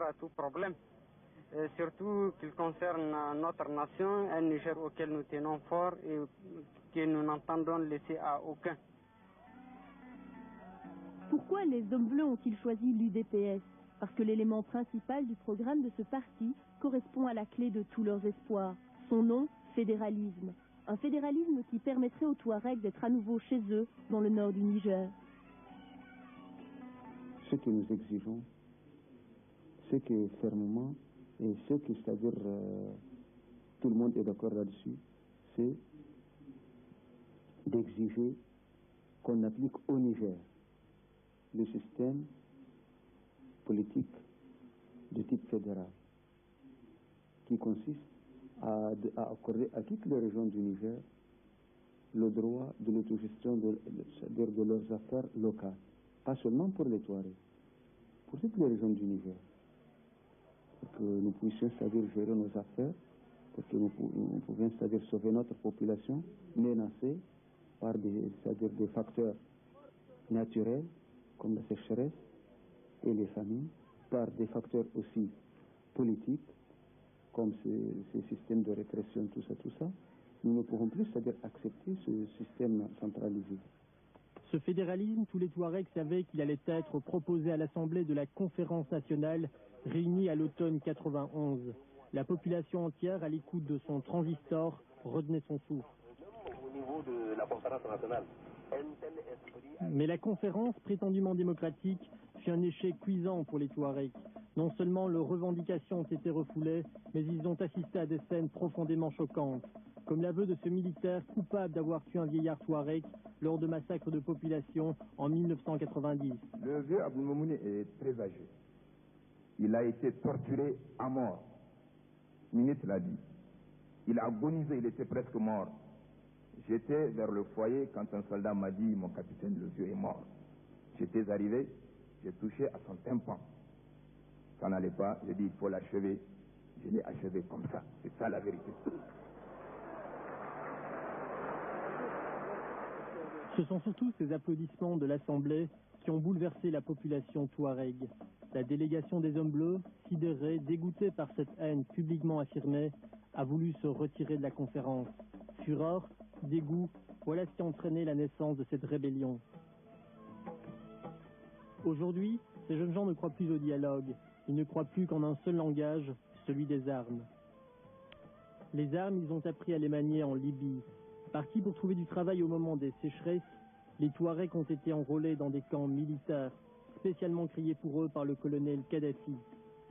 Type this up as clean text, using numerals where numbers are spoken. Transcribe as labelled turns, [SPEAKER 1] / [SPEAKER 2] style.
[SPEAKER 1] à tout problème, surtout qu'il concerne notre nation, un Niger auquel nous tenons fort et que nous n'entendons laisser à aucun.
[SPEAKER 2] Pourquoi les hommes bleus ont-ils choisi l'UDPS? Parce que l'élément principal du programme de ce parti correspond à la clé de tous leurs espoirs. Son nom, fédéralisme. Un fédéralisme qui permettrait aux Touaregs d'être à nouveau chez eux, dans le nord du Niger.
[SPEAKER 3] Ce que nous exigeons, c'est que fermement, et ce que, c'est-à-dire tout le monde est d'accord là-dessus, c'est d'exiger qu'on applique au Niger le système politique de type fédéral, qui consiste à accorder à toutes les régions du Niger le droit de l'autogestion c'est-à-dire de leurs affaires locales, pas seulement pour les Touaregs, pour toutes les régions du Niger, pour que nous puissions, c'est-à-dire gérer nos affaires, pour que nous pouvions, c'est-à-dire sauver notre population menacée par c'est-à-dire des facteurs naturels comme la sécheresse et les famines, par des facteurs aussi politiques comme ces systèmes de répression, tout ça. Nous ne pourrons plus, c'est-à-dire accepter ce système centralisé.
[SPEAKER 4] Ce fédéralisme, tous les Touaregs savaient qu'il allait être proposé à l'Assemblée de la Conférence nationale réunie à l'automne 91. La population entière, à l'écoute de son transistor, retenait son souffle.
[SPEAKER 5] Au niveau de la Conférence nationale,
[SPEAKER 4] mais la conférence, prétendument démocratique, fut un échec cuisant pour les Touaregs. Non seulement leurs revendications ont été refoulées, mais ils ont assisté à des scènes profondément choquantes, comme l'aveu de ce militaire coupable d'avoir tué un vieillard Touareg lors de massacres de population en 1990.
[SPEAKER 6] Le vieux Abdelmoumouni est très âgé. Il a été torturé à mort. Minute l'a dit. Il a agonisé, il était presque mort. J'étais vers le foyer quand un soldat m'a dit « Mon capitaine, le vieux est mort ». J'étais arrivé, j'ai touché à son tympan. Ça n'allait pas, j'ai dit « Il faut l'achever ». Je l'ai achevé comme ça. C'est ça la vérité.
[SPEAKER 4] Ce sont surtout ces applaudissements de l'Assemblée qui ont bouleversé la population touareg. La délégation des hommes bleus, sidérée, dégoûtée par cette haine publiquement affirmée, a voulu se retirer de la conférence. Fureur, dégoût, voilà ce qui a entraîné la naissance de cette rébellion. Aujourd'hui, ces jeunes gens ne croient plus au dialogue. Ils ne croient plus qu'en un seul langage, celui des armes. Les armes, ils ont appris à les manier en Libye. Partis pour trouver du travail au moment des sécheresses, les Touaregs ont été enrôlés dans des camps militaires, spécialement créés pour eux par le colonel Kadhafi.